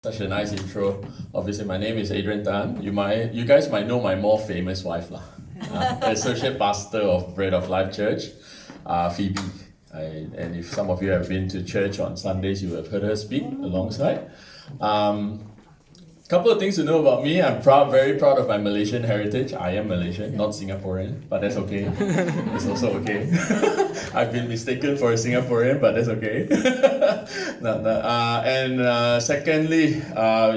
Such a nice intro. Obviously, my name is Adrian Tan. You guys might know my more famous wife, Associate Pastor of Bread of Life Church, Phoebe. And if some of you have been to church on Sundays, you have heard her speak alongside. Couple of things to know about me. I'm very proud of my Malaysian heritage. I am Malaysian, not Singaporean, but that's okay. It's also okay. I've been mistaken for a Singaporean, but that's okay. Secondly,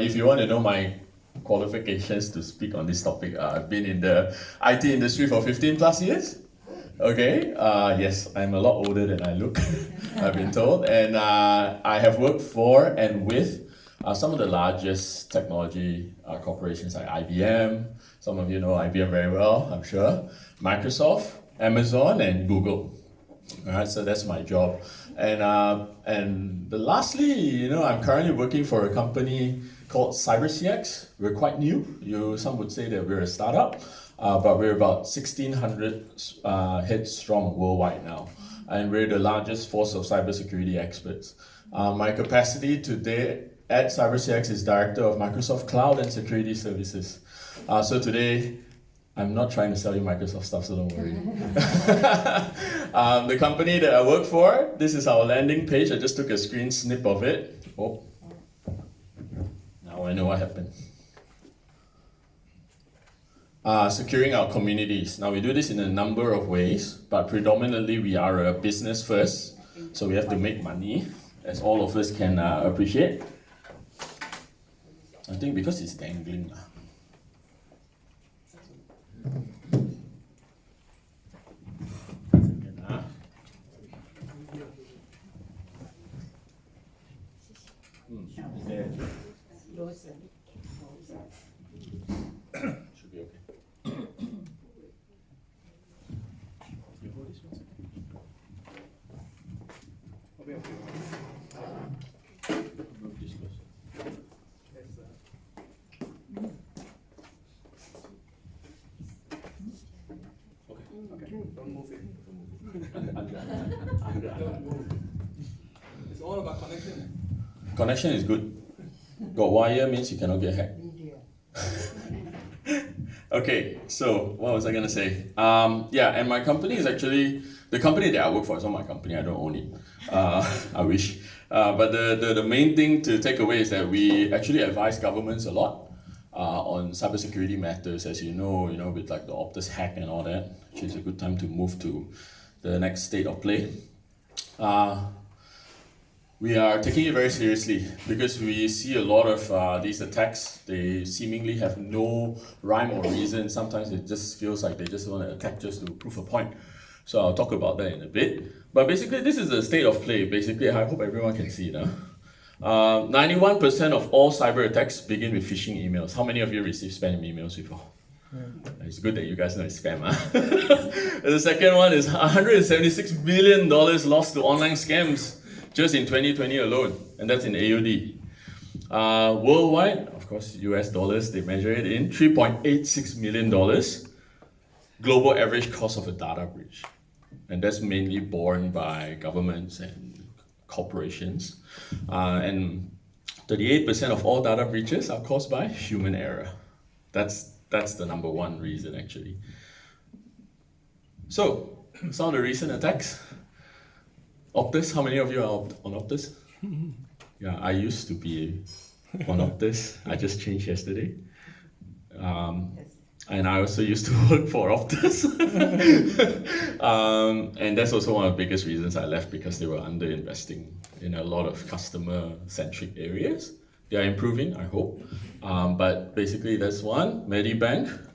if you want to know my qualifications to speak on this topic, I've been in the IT industry for 15 plus years. Okay, yes, I'm a lot older than I look, I've been told. And I have worked for and with some of the largest technology corporations like IBM. Some of you know IBM very well, I'm sure. Microsoft, Amazon, and Google. All right, so that's my job. And lastly, I'm currently working for a company called CyberCX. We're quite new. Some would say that we're a startup, but we're about 1,600 heads strong worldwide now. And we're the largest force of cybersecurity experts. My capacity today at CyberCX is Director of Microsoft Cloud and Security Services. So today, I'm not trying to sell you Microsoft stuff, so don't worry. The company that I work for, this is our landing page. I just took a screen snip of it. Oh, now I know what happened. Securing our communities. Now we do this in a number of ways, but predominantly we are a business first, so we have to make money, as all of us can appreciate. I think because it's dangling. Should be okay. You hold this one second. Move this closer. Okay, don't move it. Don't move. It's all about connection. Connection is good. Got wire means you cannot get hacked. Okay, so what was I gonna say? And my company is actually the company that I work for. It's not my company. I don't own it. I wish. But the main thing to take away is that we actually advise governments a lot on cybersecurity matters. As you know, with like the Optus hack and all that, which is a good time to move to the next state of play. We are taking it very seriously because we see a lot of these attacks. They seemingly have no rhyme or reason. Sometimes it just feels like they just want to attack just to prove a point. So I'll talk about that in a bit. But basically, this is the state of play. Basically, I hope everyone can see it. 91% of all cyber attacks begin with phishing emails. How many of you received spam emails before? It's good that you guys know it's spam. The second one is $176 million lost to online scams just in 2020 alone, and that's in AUD. Worldwide, of course, US dollars, they measure it in $3.86 million global average cost of a data breach. And that's mainly borne by governments and corporations. And 38% of all data breaches are caused by human error. That's the number one reason, actually. So, some of the recent attacks. Optus, how many of you are on Optus? Yeah, I used to be on Optus. I just changed yesterday. And I also used to work for Optus. And that's also one of the biggest reasons I left, because they were underinvesting in a lot of customer-centric areas. They are improving, I hope. But basically, that's one. Medibank.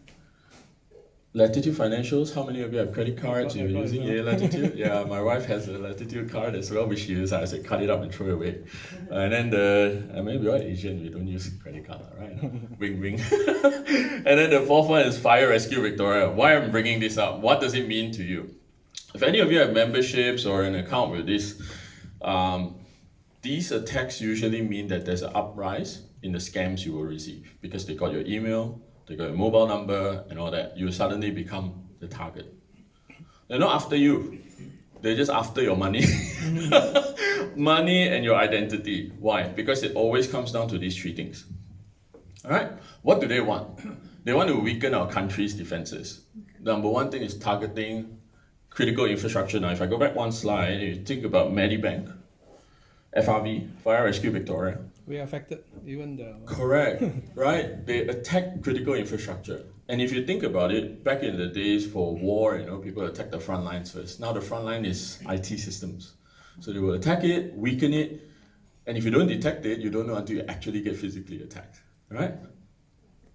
Latitude Financials, how many of you have credit cards you're using? Yeah, Latitude. Yeah, my wife has a Latitude card as well, which she uses. I said, cut it up and throw it away. And then we're all Asian, we don't use credit card, right? Wing, wing. And then the fourth one is Fire Rescue Victoria. Why I'm bringing this up? What does it mean to you? If any of you have memberships or an account with this, these attacks usually mean that there's an uprise in the scams you will receive, because they got your email, they got your mobile number and all that. You suddenly become the target. They're not after you. They're just after your money. Money and your identity. Why? Because it always comes down to these three things. All right? What do they want? They want to weaken our country's defenses. Number one thing is targeting critical infrastructure. Now, if I go back one slide, you think about Medibank, FRV, Fire Rescue Victoria. We are affected, even the... Correct, right? They attack critical infrastructure. And if you think about it, back in the days for war, people attack the front lines first. Now the front line is IT systems. So they will attack it, weaken it, and if you don't detect it, you don't know until you actually get physically attacked, right?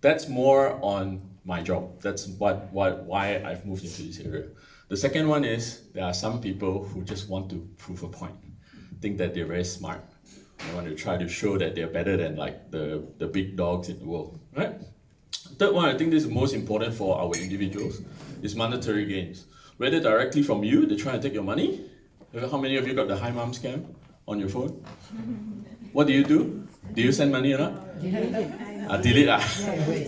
That's more on my job. That's why I've moved into this area. The second one is there are some people who just want to prove a point, think that they're very smart. They want to try to show that they're better than like the big dogs in the world, right? Third one, I think this is most important for our individuals, is monetary gains. Whether directly from you, they try to take your money. How many of you got the hi mom scam on your phone? What do? Do you send money or not? Delete.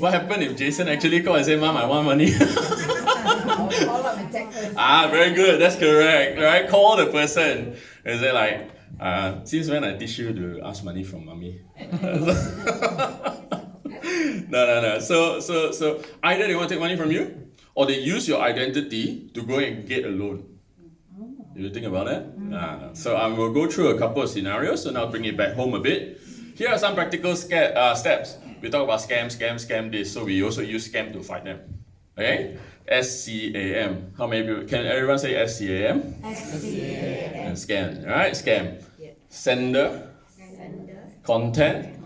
What happened if Jason actually called and said, Mom, I want money? Very good, that's correct, right? Call the person and say like, since when I teach you to ask money from mommy? No. So either they want to take money from you, or they use your identity to go and get a loan. Did you think about that? So I will go through a couple of scenarios, and I'll bring it back home a bit. Here are some practical steps. We talk about scam this, so we also use scam to fight them. Okay? SCAM. How many people? Can everyone say SCAM? SCAM. And scam. Alright, scam. Sender, content,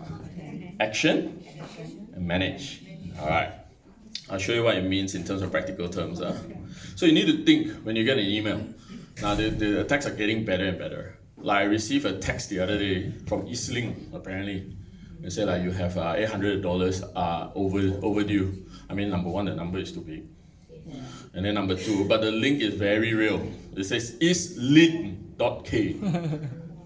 action, and manage. Alright. I'll show you what it means in terms of practical terms. So you need to think when you get an email. Now the attacks are getting better and better. Like I received a text the other day from Eastlink, apparently. They said like you have $800 overdue. I mean, number one, the number is too big. And then number two, but the link is very real. It says eastlink.k.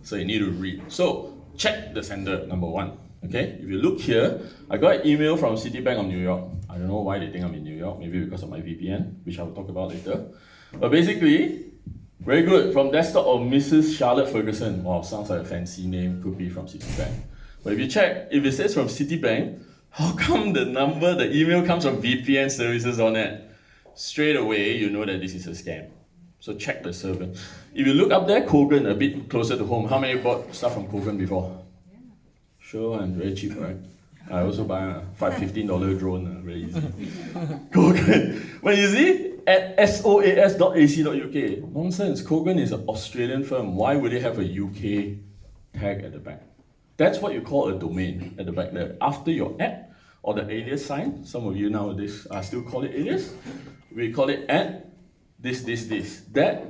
So you need to read. So check the sender, number one. Okay, if you look here, I got an email from Citibank of New York. I don't know why they think I'm in New York, maybe because of my VPN, which I will talk about later. But basically, very good, from desktop of Mrs. Charlotte Ferguson. Wow, sounds like a fancy name, could be from Citibank. But if you check, if it says from Citibank, how come the email comes from VPN services on it? Straight away, you know that this is a scam. So check the server. If you look up there, Kogan, a bit closer to home. How many bought stuff from Kogan before? Sure, and very cheap, right? I also buy a $15 drone, very easy. Kogan. When you see, at soas.ac.uk, nonsense. Kogan is an Australian firm. Why would they have a UK tag at the back? That's what you call a domain at the back there. After your at or the alias sign, some of you nowadays still call it alias. We call it at this. That ...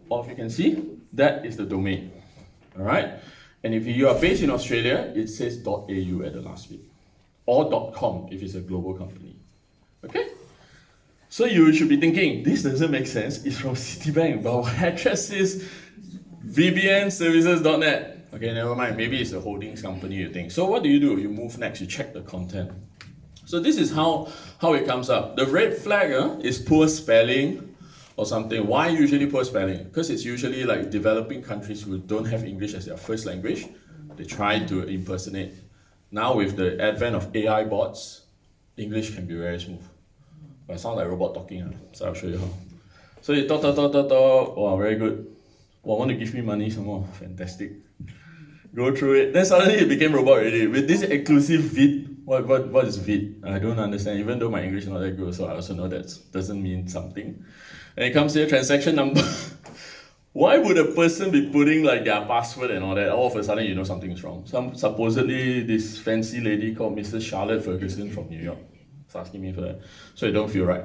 or if you can see, that is the domain. All right? And if you are based in Australia, it says .au at the last bit. Or .com if it's a global company. Okay? So you should be thinking, this doesn't make sense. It's from Citibank, but our address is vbnservices.net. Okay, never mind. Maybe it's a holdings company, you think. So what do? You move next, you check the content. So this is how it comes up. The red flag is poor spelling or something. Why usually poor spelling? Because it's usually like developing countries who don't have English as their first language. They try to impersonate. Now with the advent of AI bots, English can be very smooth. But it sounds like robot talking, so I'll show you how. So you talk, wow, very good. Wow, want to give me money some more, fantastic. Go through it, then suddenly it became robot already. With this exclusive vid, what is vid? I don't understand, even though my English is not that good, so I also know that doesn't mean something. And it comes here, transaction number. Why would a person be putting like their password and all that? All of a sudden you know something is wrong. Supposedly this fancy lady called Mrs. Charlotte Ferguson from New York is asking me for that. So you don't feel right.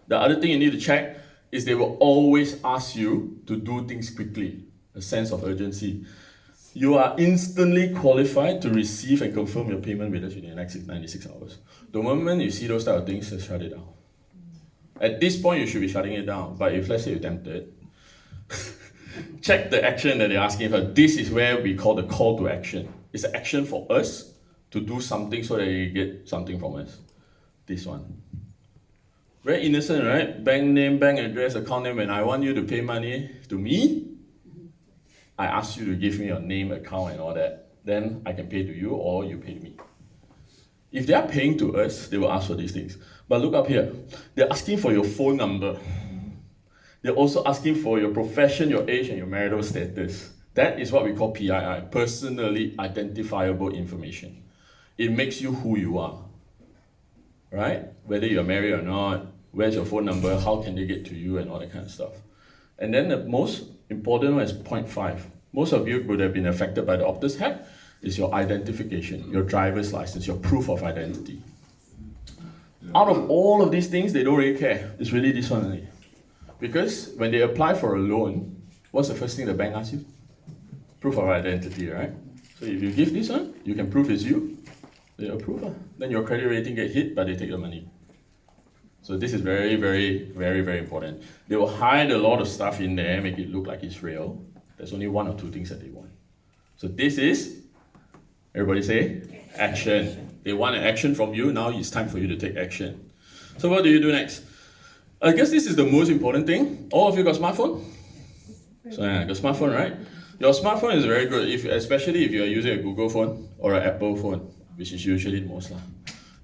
The other thing you need to check is they will always ask you to do things quickly. A sense of urgency. You are instantly qualified to receive and confirm your payment with us within the next 96 hours. The moment you see those type of things, just shut it down. At this point, you should be shutting it down. But if let's say you're tempted, check the action that they're asking for. This is where we call the call to action. It's an action for us to do something so that you get something from us. This one. Very innocent, right? Bank name, bank address, account name. When I want you to pay money to me, I ask you to give me your name, account, and all that. Then I can pay to you or you pay to me. If they are paying to us, they will ask for these things. But look up here. They're asking for your phone number. They're also asking for your profession, your age, and your marital status. That is what we call PII, personally identifiable information. It makes you who you are, right? Whether you're married or not, where's your phone number, how can they get to you, and all that kind of stuff. And then the most important one is point 5. Most of you would have been affected by the Optus hack. Is your identification, your driver's license, your proof of identity. Out of all of these things, they don't really care. It's really this one only. Because when they apply for a loan, what's the first thing the bank asks you? Proof of identity, right? So if you give this one, you can prove it's you, they approve. Then your credit rating get hit, but they take the money. So this is very, very, very, very important. They will hide a lot of stuff in there, make it look like it's real. There's only 1 or 2 things that they want. So this is, everybody say, action. They want an action from you, now it's time for you to take action. So what do you do next? I guess this is the most important thing. All of you got smartphone? So yeah, got smartphone, right? Your smartphone is very good, especially if you are using a Google phone or an Apple phone, which is usually the most.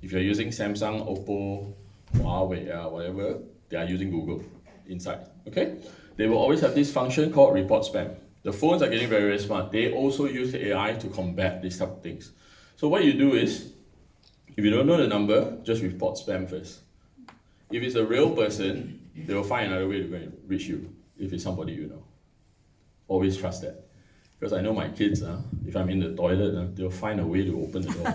If you're using Samsung, Oppo, Huawei, whatever, they are using Google inside, okay? They will always have this function called report spam. The phones are getting very, very smart. They also use AI to combat these type of things. So what you do is, if you don't know the number, just report spam first. If it's a real person, they will find another way to go and reach you. If it's somebody you know, always trust that. Because I know my kids, if I'm in the toilet, they'll find a way to open the door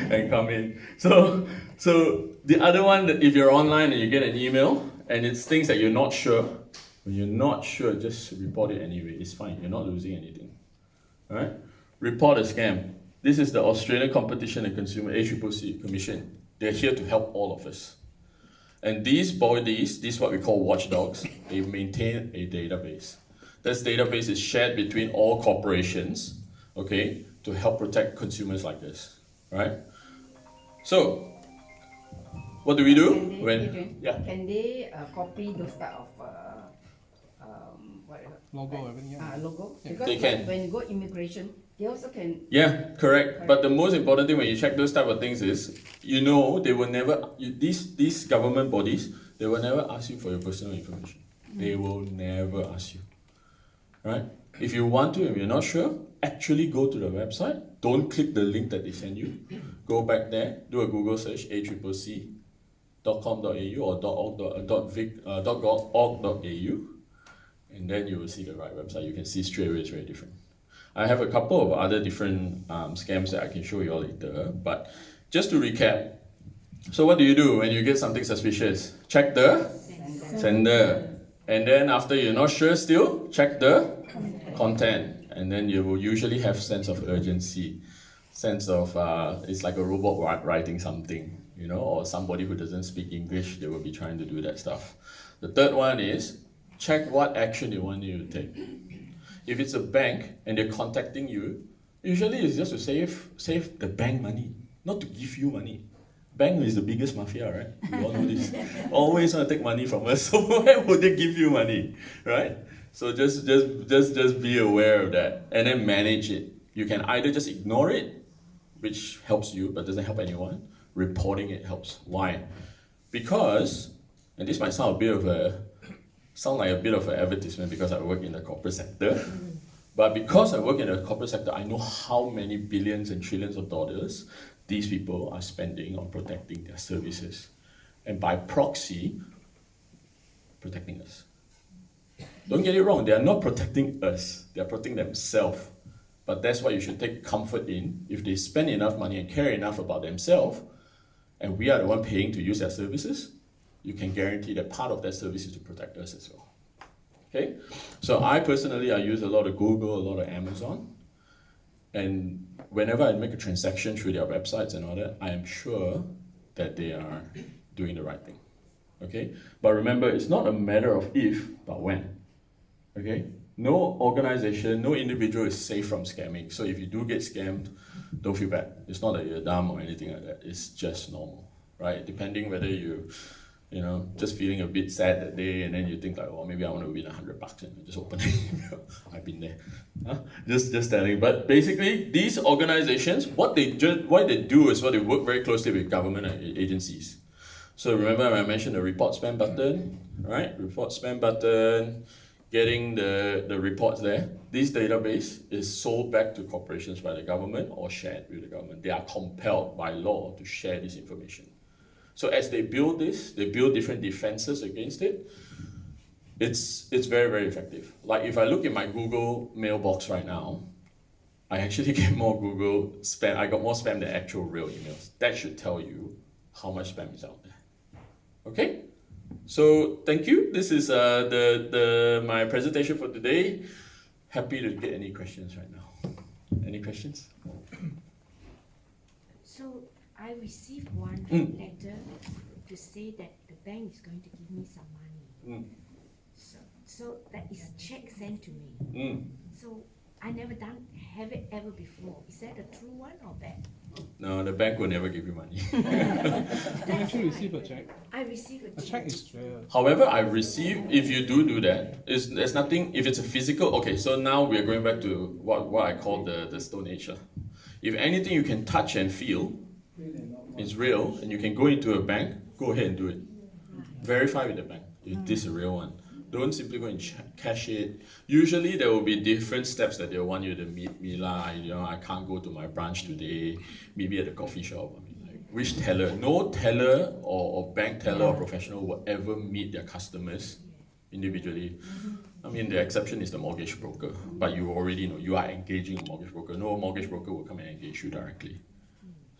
and come in. So the other one, that if you're online and you get an email and it's things that you're not sure, when you're not sure, just report it anyway. It's fine. You're not losing anything. All right? Report a scam. This is the Australian Competition and Consumer ACCC Commission. They're here to help all of us. And these bodies, these what we call watchdogs, they maintain a database. This database is shared between all corporations, okay, to help protect consumers like this, right? So, what do we do when? Yeah. Can they copy those type of Logo, everything. Yeah. logo? Yeah. Because They can. like when you go immigration, they also can. Yeah, correct. But the most important thing when you check those type of things is, you know, they will never, these government bodies, they will never ask you for your personal information. They will never ask you, right? If you want to and you're not sure, actually go to the website. Don't click the link that they send you. Go back there, do a Google search, accc.com.au or .gov.au, and then you will see the right website. You can see straight away it's very different. I have a couple of other different scams that I can show you all later, but just to recap, so what do you do when you get something suspicious? Check the sender. And then after you're not sure still, check the content. And then you will usually have sense of urgency, sense of, it's like a robot writing something, you know, or somebody who doesn't speak English, they will be trying to do that stuff. The third one is, check what action they want you to take. If it's a bank and they're contacting you, usually it's just to save the bank money, not to give you money. Bank is the biggest mafia, right? You all know this. Always want to take money from us, so why would they give you money, right? So just be aware of that and then manage it. You can either just ignore it, which helps you but doesn't help anyone. Reporting it helps. Why? Because, and this might sound like a bit of an advertisement because I work in the corporate sector. But because I work in the corporate sector, I know how many billions and trillions of dollars these people are spending on protecting their services. And by proxy, protecting us. Don't get it wrong, they are not protecting us, they are protecting themselves. But that's what you should take comfort in. If they spend enough money and care enough about themselves, and we are the one paying to use their services, you can guarantee that part of that service is to protect us as well. Okay? So I personally, I use a lot of Google, a lot of Amazon. And whenever I make a transaction through their websites and all that, I am sure that they are doing the right thing. Okay? But remember, it's not a matter of if, but when. Okay? No organization, no individual is safe from scamming. So if you do get scammed, don't feel bad. It's not that you're dumb or anything like that. It's just normal, right? Depending whether you You know, just feeling a bit sad that day, and then you think like, oh, maybe I want to win $100 and just open an email. I've been there. Huh? Just telling. But basically, these organizations, what they do is they work very closely with government agencies. So remember I mentioned the report spam button, right? Report spam button, getting the reports there. This database is sold back to corporations by the government or shared with the government. They are compelled by law to share this information. So as they build this, they build different defenses against it. It's very, very effective. Like if I look in my Google mailbox right now, I actually get more Google spam. I got more spam than actual real emails. That should tell you how much spam is out there. Okay? So thank you. This is my presentation for today. Happy to get any questions right now. Any questions? So I received one letter to say that the bank is going to give me some money. So that is a check sent to me. So I never have it ever before. Is that a true one or bad? No, the bank will never give you money. You actually receive a check. I received A check is However, if you do that, there's nothing, if it's a physical, okay, so now we are going back to what I call the Stone Age. If anything you can touch and feel is real, and you can go into a bank, go ahead and do it. Verify with the bank if this is a real one. Don't simply go and cash it. Usually there will be different steps that they'll want you to meet me I can't go to my branch today. Maybe at the coffee shop. Which teller? No teller or bank teller or professional will ever meet their customers individually. The exception is the mortgage broker, but you already know you are engaging a mortgage broker. No mortgage broker will come and engage you directly.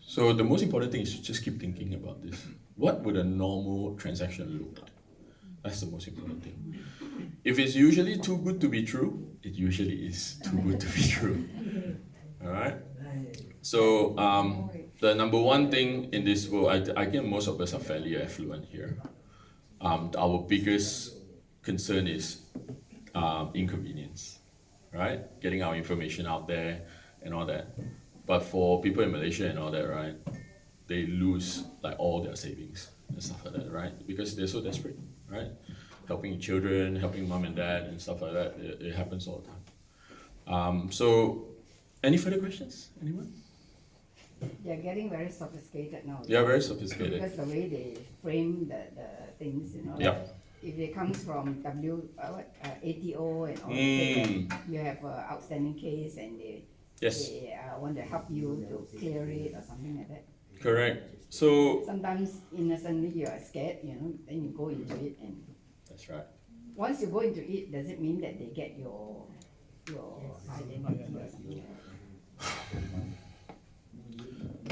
So the most important thing is to just keep thinking about this. What would a normal transaction look like? That's the most important thing. If it's usually too good to be true, it usually is too good to be true. All right? So the number one thing in this world, I think most of us are fairly affluent here. Our biggest concern is inconvenience, right? Getting our information out there and all that. But for people in Malaysia and all that, right, they lose like all their savings and stuff like that, right? Because they're so desperate, right? Helping children, helping mom and dad and stuff like that, it happens all the time. So, any further questions? Anyone? They're getting very sophisticated now. Yeah, very sophisticated. Because the way they frame the things, Yep. If it comes from ATO and all that, you have an outstanding case and they want to help you to clear it or something like that. Correct. So Sometimes innocently you are scared, then you go into it, and that's right. once you go into it, does it mean that they get your identity or something?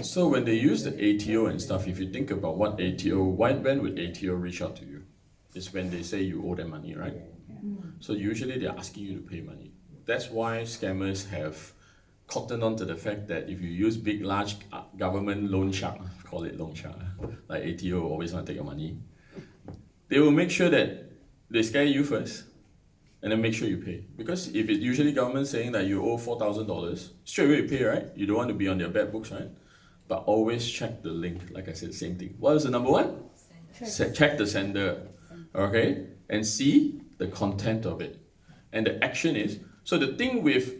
So when they use the ATO and stuff, if you think about what ATO, when would ATO reach out to you? It's when they say you owe them money, right? So usually they're asking you to pay money. That's why scammers have cottoned on to the fact that if you use big, large government loan shark, call it loan shark, like ATO always want to take your money, they will make sure that they scare you first and then make sure you pay. Because if it's usually government saying that you owe $4,000, straight away you pay, right? You don't want to be on their bad books, right? But always check the link. Like I said, same thing. What is the number one? Check the sender, okay? And see the content of it. And the action is, so the thing with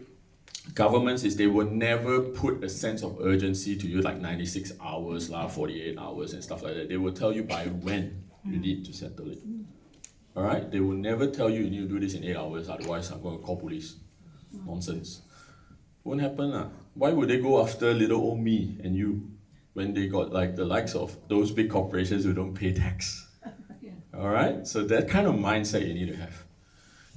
governments is they will never put a sense of urgency to you like 96 hours, 48 hours and stuff like that. They will tell you by when you need to settle it. All right? They will never tell you need to do this in 8 hours, otherwise I'm going to call police. Nonsense. Won't happen. Why would they go after little old me and you when they got like the likes of those big corporations who don't pay tax? All right? So that kind of mindset you need to have.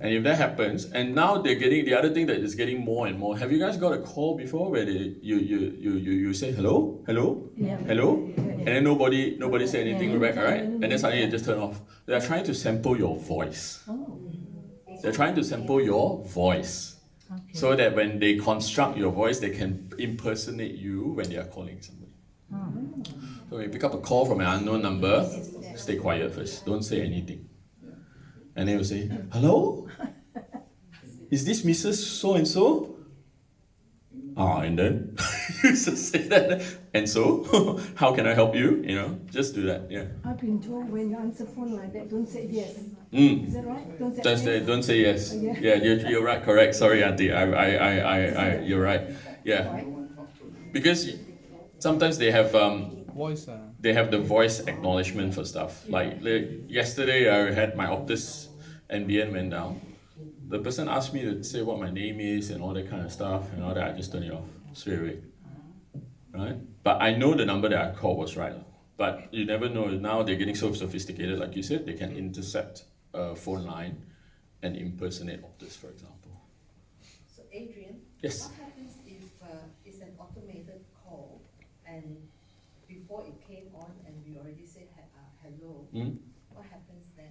And if that happens, and now they're getting, the other thing that is getting more and more, have you guys got a call before where you say hello, hello, hello, and then nobody say anything back, right? And then suddenly it just turn off. They're trying to sample your voice. They're trying to sample your voice. So that when they construct your voice, they can impersonate you when they are calling somebody. So when you pick up a call from an unknown number, stay quiet first. Don't say anything. And they will say, hello? Is this Mrs. So-and-so? And then you just say that. And so, how can I help you? You know, just do that. Yeah. I've been told when you answer phone like that, don't say yes. Mm. Is that right? Don't say Just yes. don't say yes. Yeah. Yeah, you're right. Correct. Sorry, Auntie. You're right. Yeah. Because sometimes they have Voice. they have the voice acknowledgement for stuff. Like yesterday, I had my Optus NBN went down. The person asked me to say what my name is and all that kind of stuff and all that. I just turned it off straight away. Right? But I know the number that I called was right. But you never know. Now they're getting so sophisticated, like you said, they can intercept a phone line and impersonate Optus, for example. So Adrian, Yes. what happens if it's an automated call and before it came on and we already said hello, what happens then?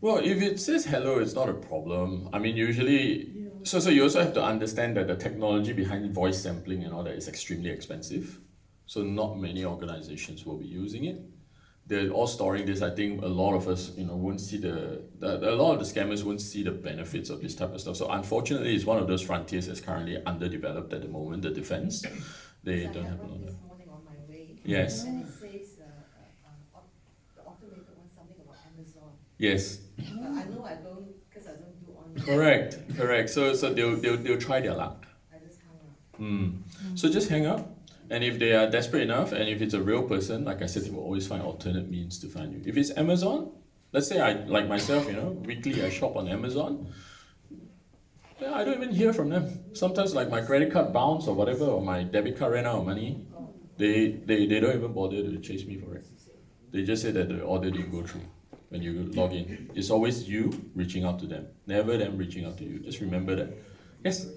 Well, if it says hello, it's not a problem. I mean, usually, so you also have to understand that the technology behind voice sampling and all that is extremely expensive. So not many organizations will be using it. They're all storing this. I think a lot of us, won't see a lot of the scammers won't see the benefits of this type of stuff. So unfortunately, it's one of those frontiers that's currently underdeveloped at the moment, the defense. They So I don't had have a one lot of this morning on my way. Yes. And it says the automated one something about Amazon. Yes. But I know I don't because I don't do online. Correct. So they'll try their luck. I just hung up. So just hang up. And if they are desperate enough, and if it's a real person, like I said, they will always find alternate means to find you. If it's Amazon, let's say like myself, weekly I shop on Amazon. Yeah, I don't even hear from them. Sometimes like my credit card bounced or whatever, or my debit card ran out of money, they don't even bother to chase me for it. They just say that the order didn't go through when you log in. It's always you reaching out to them, never them reaching out to you. Just remember that. Yes?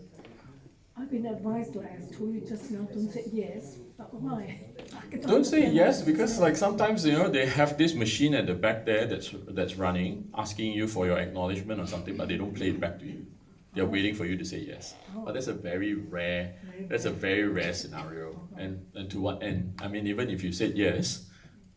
I've been advised, like I told you just now, don't say yes. But why? Don't say yes, because like sometimes they have this machine at the back there that's running, asking you for your acknowledgement or something, but they don't play it back to you. They're waiting for you to say yes. But that's a very rare scenario. And to what end? I mean, even if you said yes,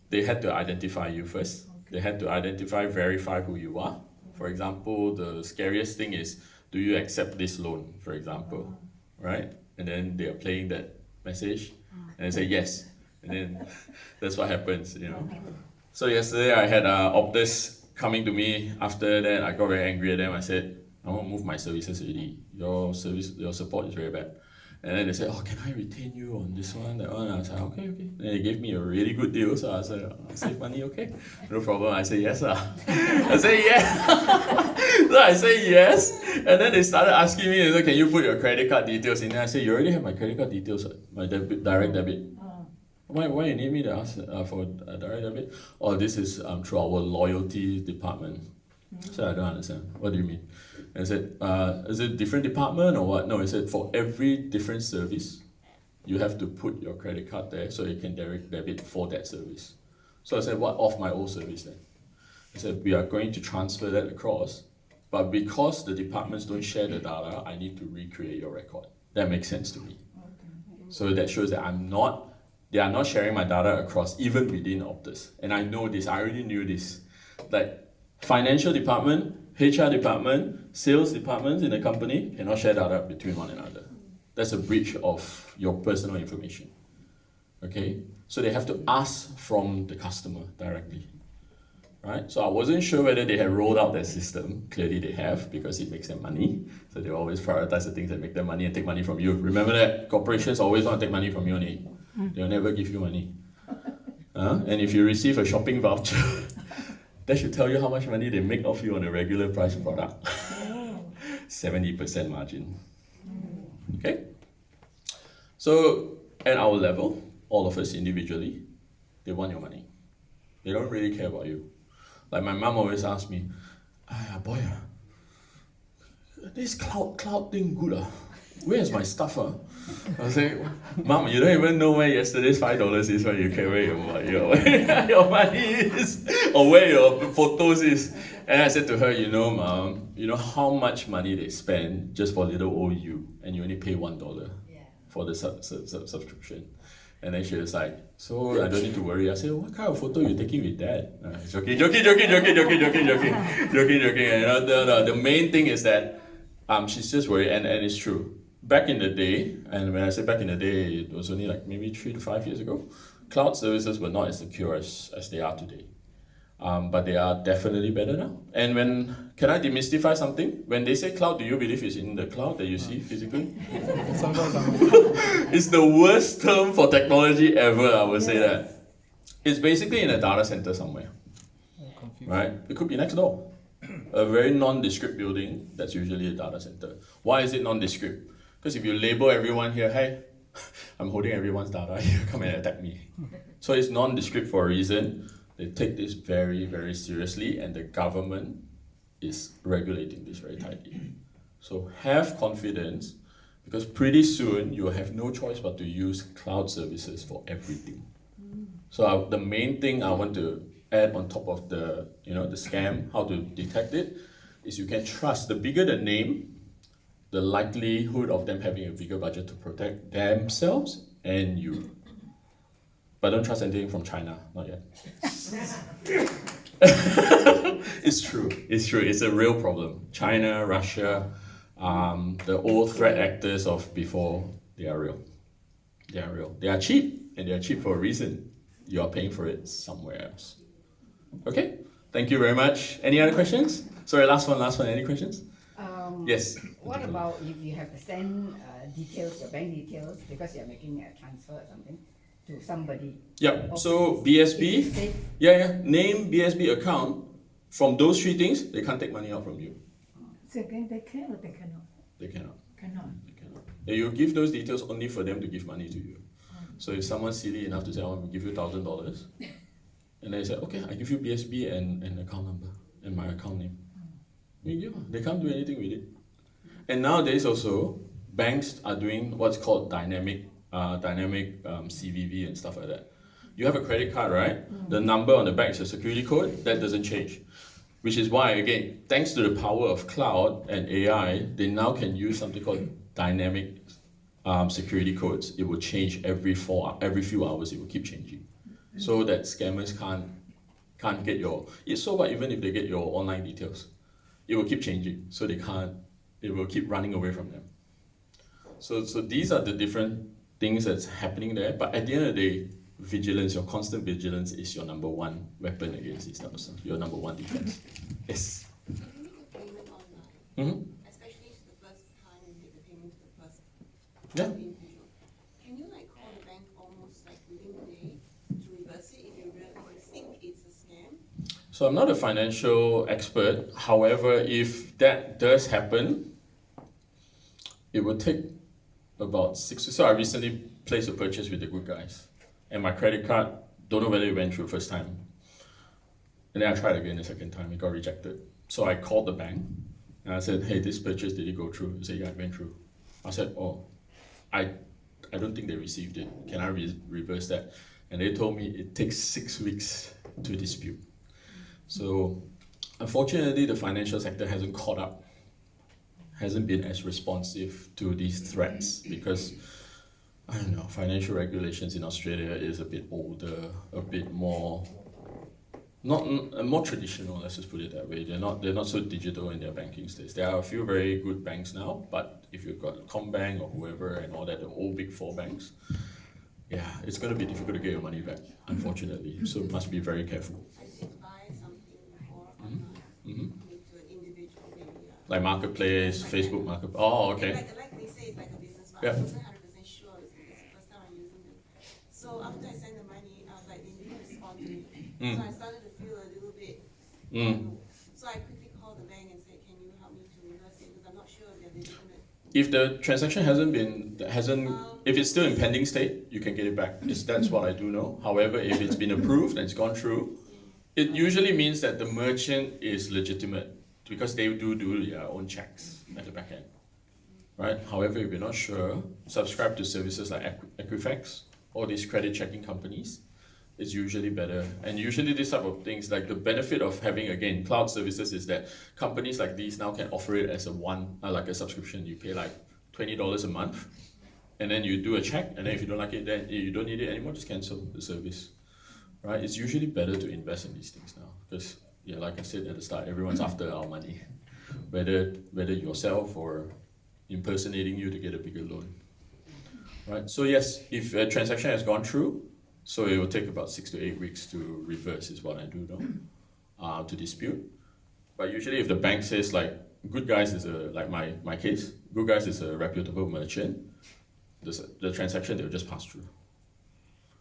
they had to identify you first. They had to verify who you are. For example, the scariest thing is, do you accept this loan, for example? Right? And then they are playing that message and they say yes. And then that's what happens, So yesterday I had Optus coming to me. After that, I got very angry at them. I said, I want to move my services already. Your support is very bad. And then they said, oh, can I retain you on this one, that one? I said, okay. And they gave me a really good deal. So I said, I'll save money, okay. No problem. I said, yes, I said, yes. So I say yes. And then they started asking me, can you put your credit card details in there? I said, you already have my credit card details, my direct debit. Why you need me to ask for a direct debit? Oh, this is through our loyalty department. So I don't understand. What do you mean? And I said, is it different department or what? No, he said, for every different service, you have to put your credit card there so you can direct debit for that service. So I said, what of my old service then? I said, we are going to transfer that across, but because the departments don't share the data, I need to recreate your record. That makes sense to me. So that shows that they are not sharing my data across, even within Optus. And I know this, I already knew this. Like, financial department, HR department, sales departments in a company cannot share data between one another. That's a breach of your personal information. Okay? So they have to ask from the customer directly. Right? So I wasn't sure whether they had rolled out that system. Clearly they have, because it makes them money. So they always prioritize the things that make them money and take money from you. Remember that corporations always want to take money from you only. They'll never give you money. And if you receive a shopping voucher, that should tell you how much money they make off you on a regular price product. 70% margin. Okay? So at our level, all of us individually, they want your money. They don't really care about you. Like my mom always asks me, boy, this cloud thing good. Where's my stuff? I say, Mom, you don't even know where yesterday's $5 is when you care where your money is or where your photos is. And I said to her, Mom, you know how much money they spend just for little old you, and you only pay $1 for the subscription. And then she was like, so I don't need to worry. I said, what kind of photo you taking with Dad? Joking. And the main thing is that she's just worried, and it's true. back in the day, and when I say back in the day, it was only like maybe 3 to 5 years ago, cloud services were not as secure as they are today. But they are definitely better now. And can I demystify something? When they say cloud, do you believe it's in the cloud that you see physically? It's the worst term for technology ever, I would say that. It's basically in a data center somewhere, right? It could be next door. A very nondescript building, that's usually a data center. Why is it nondescript? Because if you label everyone here, hey, I'm holding everyone's data here, come and attack me. So it's nondescript for a reason. They take this very, very seriously, and the government is regulating this very tightly. So have confidence, because pretty soon you will have no choice but to use cloud services for everything. So the main thing I want to add on top of the scam, how to detect it, is you can trust. The bigger the name, the likelihood of them having a bigger budget to protect themselves and you. But don't trust anything from China, not yet. It's true. It's a real problem. China, Russia, the old threat actors of before, they are real. They are cheap, and they are cheap for a reason. You are paying for it somewhere else. Okay, thank you very much. Any other questions? Sorry, last one. Any questions? Yes. What about if you have to send details, your bank details, because you're making a transfer or something to somebody? Yeah. So BSB. Name, BSB account. From those three things, they can't take money out from you. So again, they can or they cannot? They cannot. Cannot. You give those details only for them to give money to you. So if someone's silly enough to say, I want to give you $1,000, and they say, okay, I give you BSB and account number and my account name. They can't do anything with it. And nowadays also, banks are doing what's called dynamic CVV and stuff like that. You have a credit card, right? The number on the back is a security code, that doesn't change. Which is why, again, thanks to the power of cloud and AI, they now can use something called dynamic security codes. It will change every few hours, it will keep changing. So that scammers can't get your, so what, even if they get your online details, it will keep changing, so it will keep running away from them. So these are the different things that's happening there, but at the end of the day, vigilance, your constant vigilance is your number one weapon against these types of stuff, your number one defense. Yes? Can you make a payment online? Especially if it's the first time you make the payment to the person. Individual. Can you call the bank almost within the day to reverse it if you really think it's a scam? So I'm not a financial expert. However, if that does happen, it would take about 6 weeks. So I recently placed a purchase with the good guys, and my credit card, don't know whether it went through first time. And then I tried again the second time, it got rejected. So I called the bank and I said, hey, this purchase, did it go through? He said, yeah, it went through. I said, oh, I don't think they received it. Can I reverse that? And they told me it takes 6 weeks to dispute. So unfortunately, the financial sector hasn't caught up, hasn't been as responsive to these threats, because I don't know, financial regulations in Australia is a bit older, a bit more, more traditional, let's just put it that way. They're not so digital in their banking states. There are a few very good banks now, but if you've got Combank or whoever and all that, the old big four banks, yeah, it's going to be difficult to get your money back, unfortunately. So must be very careful. I did buy something before online to an individual, maybe. Like Marketplace, Facebook Marketplace. Oh, okay. Like they say, it's like a business, but Yeah. I wasn't 100% sure it's the first time I'm using them. So after I sent the money, I was like, they didn't respond to me. So I started to feel a little bit. So I quickly called the bank and said, can you help me to reverse it? Because I'm not sure if they're legitimate. If the transaction if it's still in pending state, you can get it back. That's what I do know. However, if it's been approved and it's gone through, it usually means that the merchant is legitimate, because they do their own checks at the back end, right? However, if you're not sure, subscribe to services like Equifax or these credit checking companies. It's usually better. And usually this type of things, like the benefit of having, again, cloud services is that companies like these now can offer it as like a subscription. You pay like $20 a month, and then you do a check, and then if you don't like it, then you don't need it anymore, just cancel the service, right? It's usually better to invest in these things now, because like I said at the start, everyone's after our money, whether yourself or impersonating you to get a bigger loan. Right? So yes, if a transaction has gone through, so it will take about 6 to 8 weeks to reverse is what I do know, to dispute. But usually if the bank says like, Good Guys is like my case, Good Guys is a reputable merchant, the transaction they'll just pass through.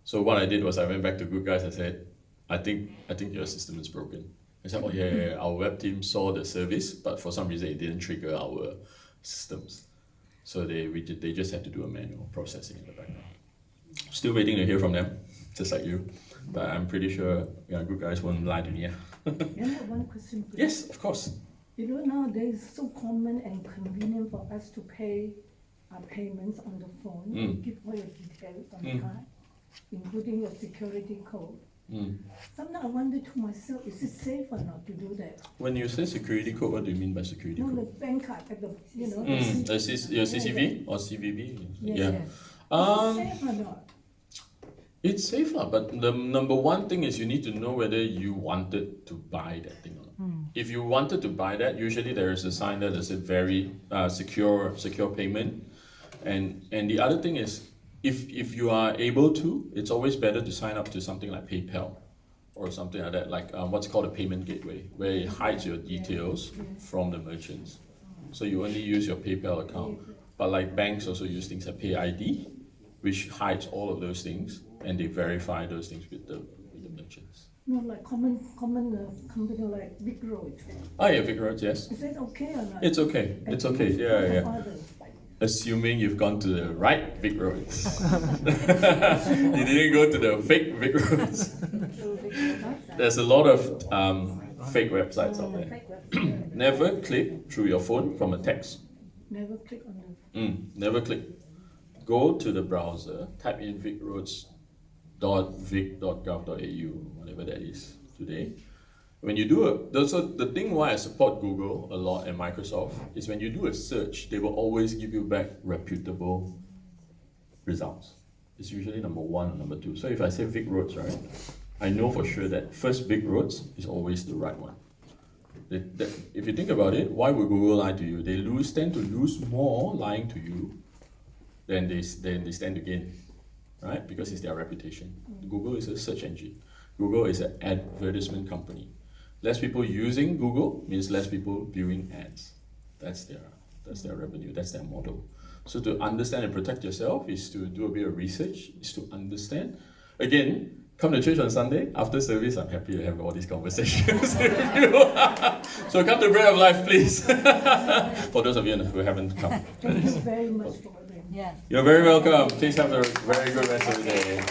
So what I did was I went back to Good Guys and said, I think your system is broken. I said, oh yeah, our web team saw the service, but for some reason it didn't trigger our systems. So they just had to do a manual processing in the background. Still waiting to hear from them, just like you. But I'm pretty sure Good Guys won't lie to me. Yeah? Can I have one question, please? Yes, of course. You know, nowadays it's so common and convenient for us to pay our payments on the phone. You give all your details on the card, including your security code. Sometimes I wonder to myself, is it safe or not to do that? When you say security code, what do you mean by security No, the code? bank card at the, you know. Your CCV or CVV? Yes. Yeah. Is it safe or not? It's safe, but the number one thing is you need to know whether you wanted to buy that thing or not. If you wanted to buy that, usually there is a sign there that says very secure payment. And the other thing is, if you are able to, it's always better to sign up to something like PayPal or something like that, like what's called a payment gateway, where it hides your details from the merchants. So you only use your PayPal account. But like banks also use things like PayID, which hides all of those things, and they verify those things with the merchants. No, like common company like Big Road. Oh yeah, Big Roads, yes. Is that okay or not? It's okay. It's okay. Yeah. Others. Assuming you've gone to the right Big Roads. You didn't go to the fake Big Roads. There's a lot of fake websites out there. Never click through your phone from a text. Never click on the. Never click. Go to the browser, type in vigroads.vic.gov.au, whatever that is today. When you do the thing why I support Google a lot and Microsoft is when you do a search, they will always give you back reputable results. It's usually number 1 or number 2. So if I say Vic Roads, right, I know for sure that first Vic Roads is always the right one. If you think about it, why would Google lie to you? They tend to lose more lying to you than they stand to gain, right? Because it's their reputation. Google is a search engine. Google is an advertisement company. Less people using Google means less people viewing ads. That's their revenue, that's their model. So to understand and protect yourself is to do a bit of research, is to understand. Again, come to church on Sunday. After service, I'm happy to have all these conversations with you. So come to Bread of Life, please. For those of you who haven't come. Thank you very much for it. Yeah. You're very welcome. Please have a very good rest of the day.